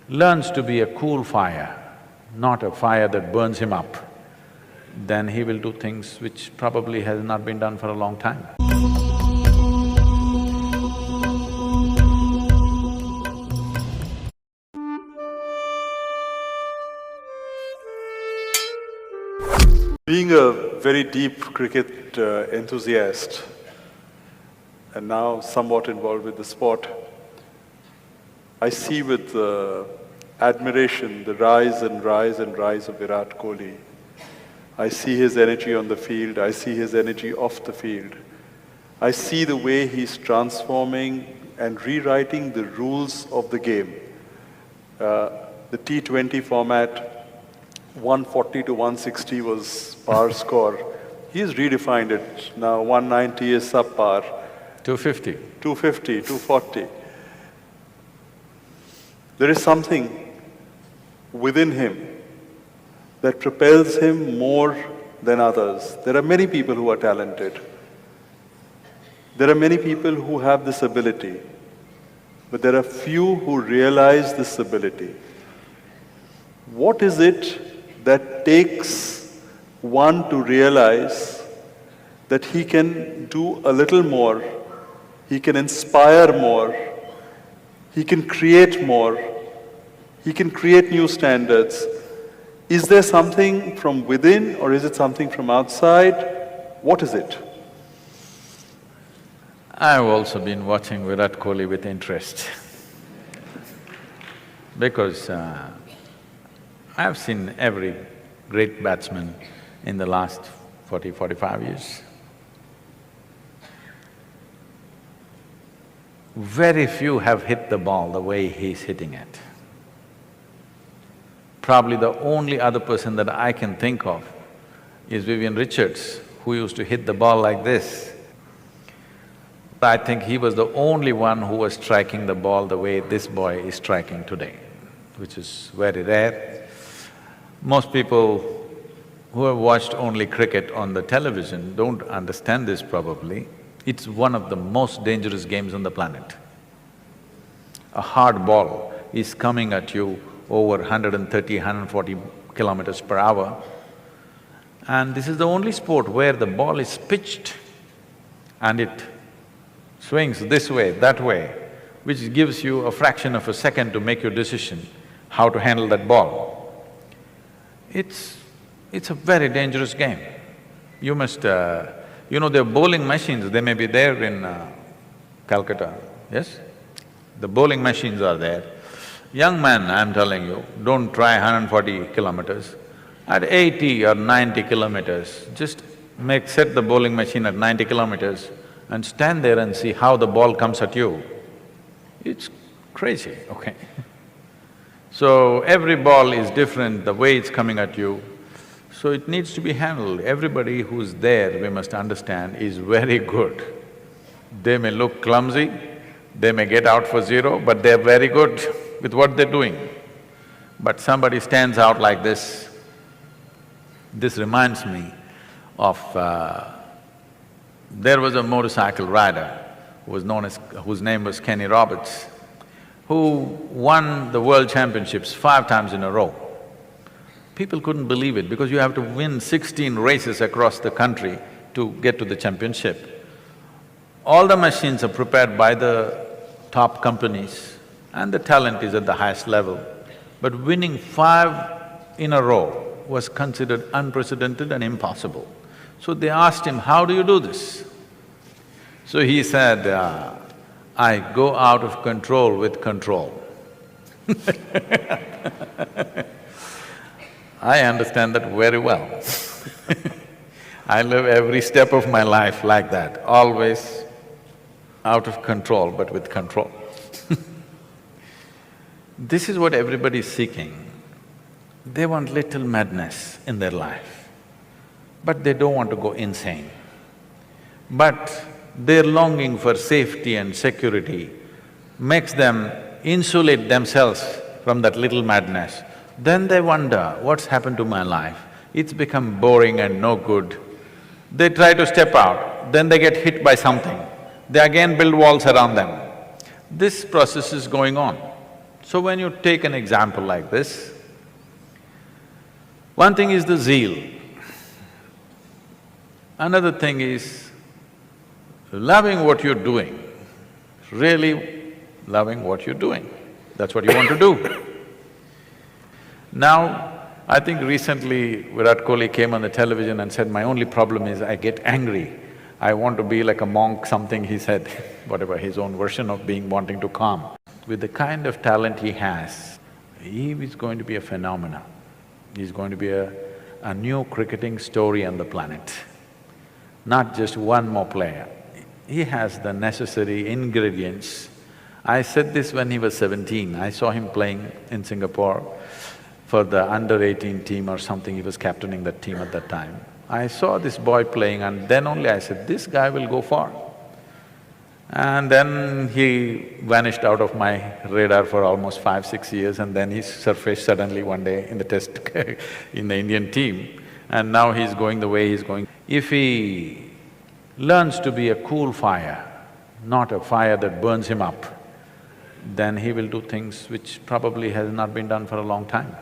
learns to be a cool fire, not a fire that burns him up, then he will do things which probably has not been done for a long time. Being a very deep cricket enthusiast and now somewhat involved with the sport, I see with admiration the rise and rise and rise of Virat Kohli. I see his energy on the field, I see his energy off the field. I see the way he's transforming and rewriting the rules of the game. The T20 format, 140 to 160 was par score. He's redefined it. Now 190 is subpar. 250. 250, 240. There is something within him that propels him more than others. There are many people who are talented. There are many people who have this ability, but there are few who realize this ability. What is it that takes one to realize that he can do a little more, he can inspire more, he can create more, he can create new standards? Is there something from within or is it something from outside? What is it? I've also been watching Virat Kohli with interest because I've seen every great batsman in the last 40–45 years. Very few have hit the ball the way he's hitting it. Probably the only other person that I can think of is Vivian Richards, who used to hit the ball like this. I think he was the only one who was striking the ball the way this boy is striking today, which is very rare. Most people who have watched only cricket on the television don't understand this probably. It's one of the most dangerous games on the planet. A hard ball is coming at you over 130, 140 kilometers per hour, and this is the only sport where the ball is pitched and it swings this way, that way, which gives you a fraction of a second to make your decision how to handle that ball. It's a very dangerous game. You must… you know, there are bowling machines, they may be there in Calcutta, yes? The bowling machines are there. Young man, I'm telling you, don't try 140 kilometers. At 80 or 90 kilometers, just set the bowling machine at 90 kilometers and stand there and see how the ball comes at you. It's crazy, okay? So every ball is different, the way it's coming at you, so it needs to be handled. Everybody who's there, we must understand, is very good. They may look clumsy, they may get out for zero, but they're very good with what they're doing. But somebody stands out like this. This reminds me of… there was a motorcycle rider whose name was Kenny Roberts, who won the world championships 5 times in a row. People couldn't believe it because you have to win 16 races across the country to get to the championship. All the machines are prepared by the top companies and the talent is at the highest level. But winning 5 in a row was considered unprecedented and impossible. So they asked him, how do you do this? So he said, I go out of control with control. I understand that very well. I live every step of my life like that, always out of control but with control. This is what everybody is seeking. They want little madness in their life, but they don't want to go insane. But their longing for safety and security makes them insulate themselves from that little madness. Then they wonder, what's happened to my life? It's become boring and no good. They try to step out, then they get hit by something. They again build walls around them. This process is going on. So when you take an example like this, one thing is the zeal, another thing is loving what you're doing, really loving what you're doing. That's what you want to do. Now, I think recently Virat came on the television and said, my only problem is I get angry. I want to be like a monk, something he said, whatever, his own version of being wanting to calm. With the kind of talent he has, he is going to be a phenomenon. He's going to be a new cricketing story on the planet, not just one more player. He has the necessary ingredients. I said this when he was 17, I saw him playing in Singapore for the under-18 team or something, he was captaining that team at that time. I saw this boy playing and then only I said, this guy will go far. And then he vanished out of my radar for almost 5–6 years and then he surfaced suddenly one day in the test in the Indian team and now he's going the way he's going. If he learns to be a cool fire, not a fire that burns him up, then he will do things which probably has not been done for a long time.